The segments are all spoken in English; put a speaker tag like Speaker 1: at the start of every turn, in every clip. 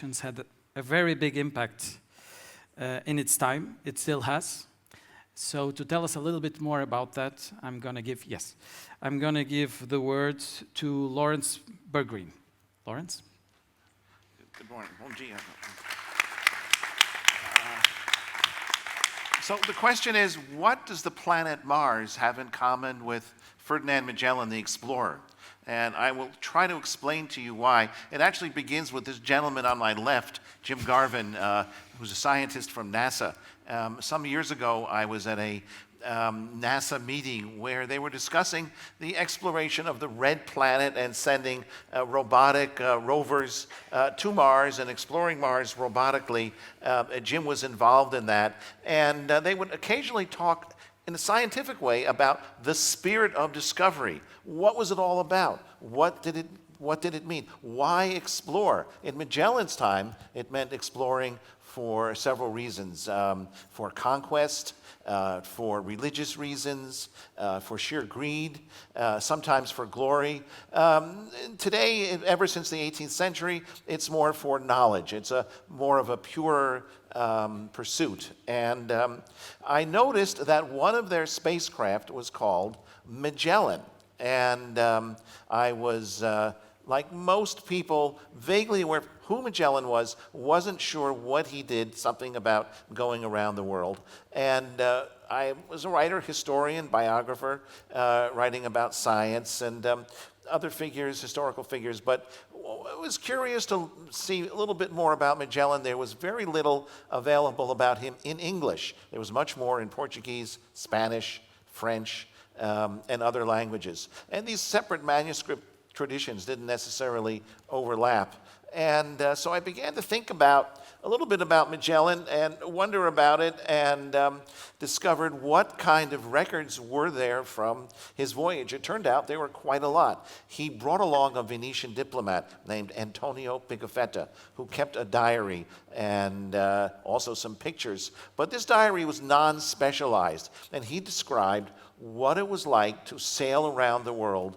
Speaker 1: had a very big impact in its time. It still has. So to tell us a little bit more about that, I'm going to give the words to Laurence Beergreen. Laurence?
Speaker 2: Good morning. Bom dia. So the question is, what does the planet Mars have in common with Ferdinand Magellan, the explorer? And I will try to explain to you why. It actually begins with this gentleman on my left, Jim Garvin, who's a scientist from NASA. Some years ago, I was at a NASA meeting where they were discussing the exploration of the red planet and sending robotic rovers to Mars and exploring Mars robotically. Jim was involved in that. And they would occasionally talk in a scientific way about the spirit of discovery. What was it all about? What did it mean? Why explore? In Magellan's time, it meant exploring for several reasons. For conquest, for religious reasons, for sheer greed, sometimes for glory. Today, ever since the 18th century, it's more for knowledge. It's more of a pure pursuit. And I noticed that one of their spacecraft was called Magellan. And I was, like most people, vaguely aware of who Magellan was, wasn't sure what he did, something about going around the world. And I was a writer, historian, biographer, writing about science and other figures, historical figures, but I was curious to see a little bit more about Magellan. There was very little available about him in English. There was much more in Portuguese, Spanish, French, and other languages. And these separate manuscript traditions didn't necessarily overlap. And so I began to think about a little bit about Magellan and wonder about it, and discovered what kind of records were there from his voyage. It turned out there were quite a lot. He brought along a Venetian diplomat named Antonio Pigafetta, who kept a diary and also some pictures. But this diary was non-specialized, and he described what it was like to sail around the world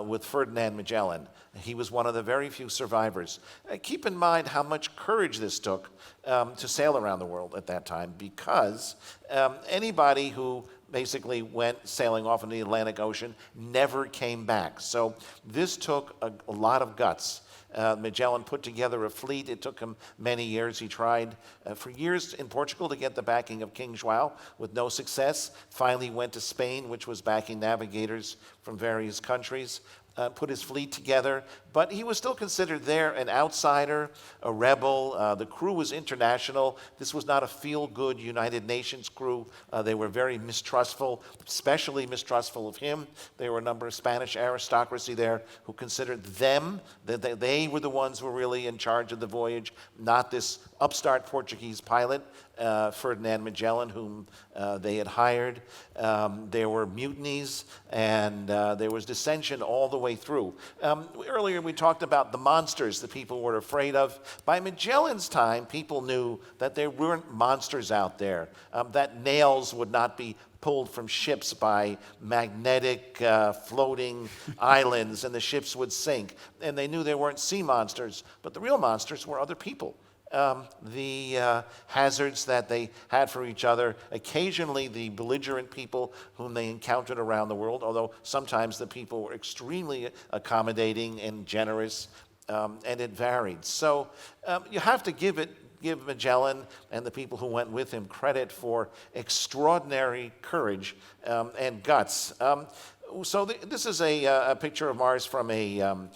Speaker 2: with Ferdinand Magellan. He was one of the very few survivors. Keep in mind how much courage this took to sail around the world at that time, because anybody who basically went sailing off in the Atlantic Ocean never came back. So this took a lot of guts. Magellan put together a fleet. It took him many years. He tried for years in Portugal to get the backing of King João with no success. Finally went to Spain, which was backing navigators from various countries. Put his fleet together, but he was still considered there an outsider, a rebel. The crew was international. This was not a feel-good United Nations crew. They were very mistrustful, especially mistrustful of him. There were a number of Spanish aristocracy there who considered them, that they were the ones who were really in charge of the voyage, not this upstart Portuguese pilot, Ferdinand Magellan, whom they had hired. There were mutinies, and there was dissension all the way through. Earlier we talked about the monsters the people were afraid of. By Magellan's time, people knew that there weren't monsters out there, that nails would not be pulled from ships by magnetic floating islands and the ships would sink. And they knew there weren't sea monsters, but the real monsters were other people. The hazards that they had for each other, occasionally the belligerent people whom they encountered around the world, although sometimes the people were extremely accommodating and generous, and it varied. So you have to give Magellan and the people who went with him credit for extraordinary courage and guts. So this is a picture of Mars from taken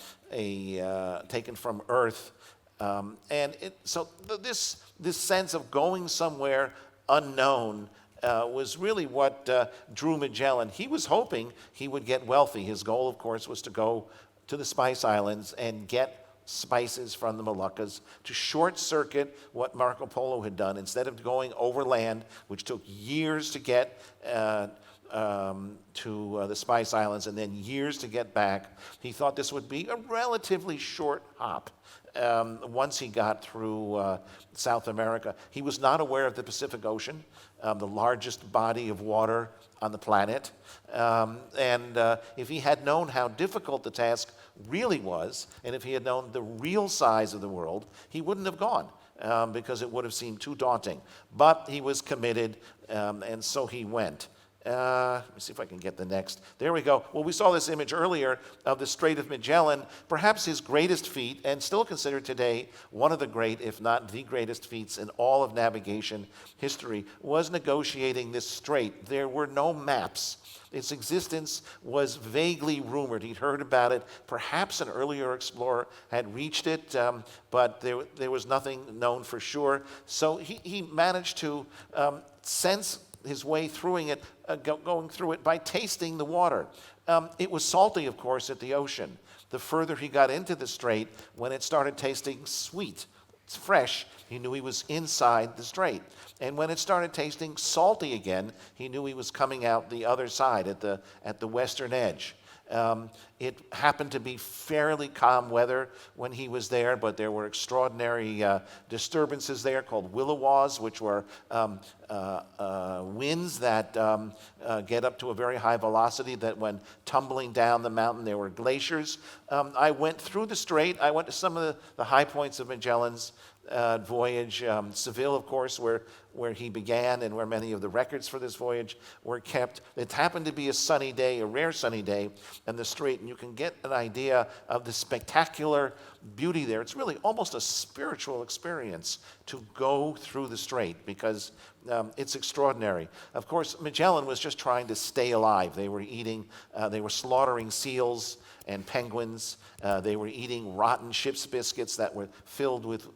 Speaker 2: from Earth. This sense of going somewhere unknown was really what drew Magellan. He was hoping he would get wealthy. His goal, of course, was to go to the Spice Islands and get spices from the Moluccas, to short-circuit what Marco Polo had done. Instead of going overland, which took years to get to the Spice Islands and then years to get back, he thought this would be a relatively short hop. once he got through South America. He was not aware of the Pacific Ocean, the largest body of water on the planet. If he had known how difficult the task really was, and if he had known the real size of the world, he wouldn't have gone. Because it would have seemed too daunting. But he was committed, and so he went. Let me see if I can get the next. There we go. Well, we saw this image earlier of the Strait of Magellan, perhaps his greatest feat, and still considered today one of the great, if not the greatest feats in all of navigation history, was negotiating this strait. There were no maps. Its existence was vaguely rumored. He'd heard about it. Perhaps an earlier explorer had reached it, but there was nothing known for sure. So he managed to sense his way through it, going through it by tasting the water. It was salty, of course, at the ocean. The further he got into the strait, when it started tasting sweet, it's fresh, he knew he was inside the strait. And when it started tasting salty again, he knew he was coming out the other side at the western edge. It happened to be fairly calm weather when he was there, but there were extraordinary disturbances there called willowaws, which were winds that get up to a very high velocity that when tumbling down the mountain, there were glaciers. I went through the strait. I went to some of the high points of Magellan's voyage. Seville, of course, where he began and where many of the records for this voyage were kept. It happened to be a sunny day, a rare sunny day, in the strait, and you can get an idea of the spectacular beauty there. It's really almost a spiritual experience to go through the strait because it's extraordinary. Of course, Magellan was just trying to stay alive. They were slaughtering seals and penguins. They were eating rotten ship's biscuits that were filled with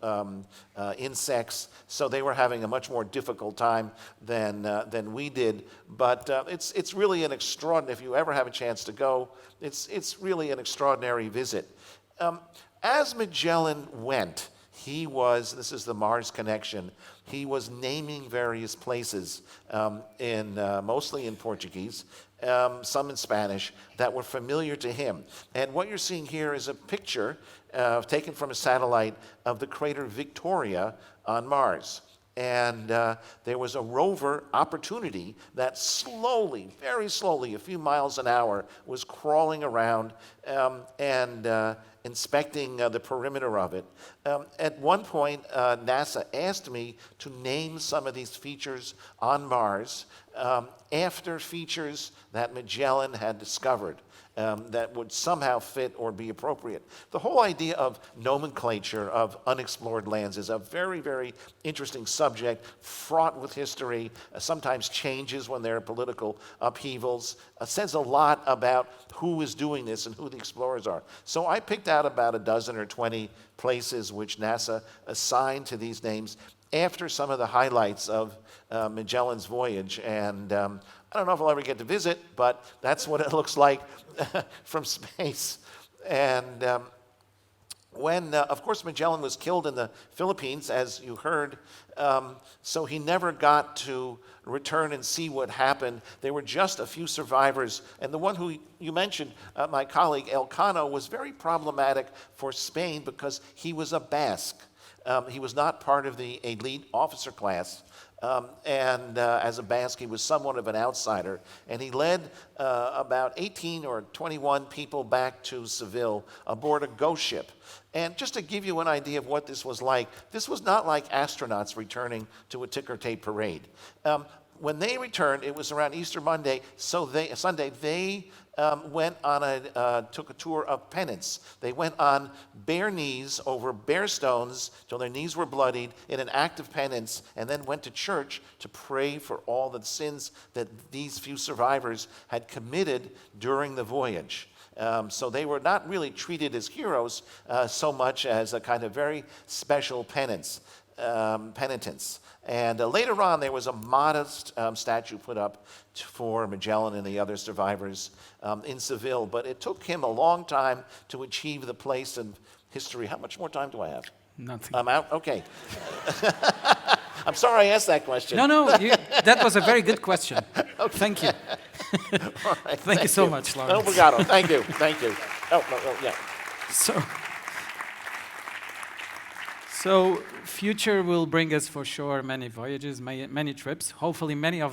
Speaker 2: insects. So they were having a much more difficult time than we did. But it's really an extraordinary, if you ever have a chance to go, it's really an extraordinary visit. As Magellan went, this is the Mars connection, he was naming various places mostly in Portuguese, some in Spanish, that were familiar to him. And what you're seeing here is a picture taken from a satellite of the crater Victoria on Mars. And there was a rover Opportunity that slowly, very slowly, a few miles an hour, was crawling around and inspecting the perimeter of it. At one point, NASA asked me to name some of these features on Mars after features that Magellan had discovered. That would somehow fit or be appropriate. The whole idea of nomenclature of unexplored lands is a very, very interesting subject, fraught with history, sometimes changes when there are political upheavals, says a lot about who is doing this and who the explorers are. So I picked out about a dozen or 20 places which NASA assigned to these names after some of the highlights of Magellan's voyage. And I don't know if I'll ever get to visit, but that's what it looks like from space. And when, of course, Magellan was killed in the Philippines, as you heard, so he never got to return and see what happened. There were just a few survivors. And the one who you mentioned, my colleague Elcano, was very problematic for Spain because he was a Basque. He was not part of the elite officer class. As a Basque, he was somewhat of an outsider. And he led about 18 or 21 people back to Seville aboard a ghost ship. And just to give you an idea of what this was like, this was not like astronauts returning to a ticker tape parade. When they returned, it was around Easter Sunday, they went on took a tour of penance. They went on bare knees over bare stones till their knees were bloodied in an act of penance, and then went to church to pray for all the sins that these few survivors had committed during the voyage. So they were not really treated as heroes so much as a kind of very special penitence. And later on, there was a modest statue put up for Magellan and the other survivors in Seville. But it took him a long time to achieve the place in history. How much more time do I have?
Speaker 1: Nothing.
Speaker 2: I'm out? Okay. I'm sorry I asked that question.
Speaker 1: No, that was a very good question.
Speaker 2: Okay.
Speaker 1: Thank you.
Speaker 2: All right,
Speaker 1: Thank you so much, Laurence.
Speaker 2: Obrigado. Thank you. Oh, yeah.
Speaker 1: So, So future will bring us for sure many voyages, many trips. Hopefully many of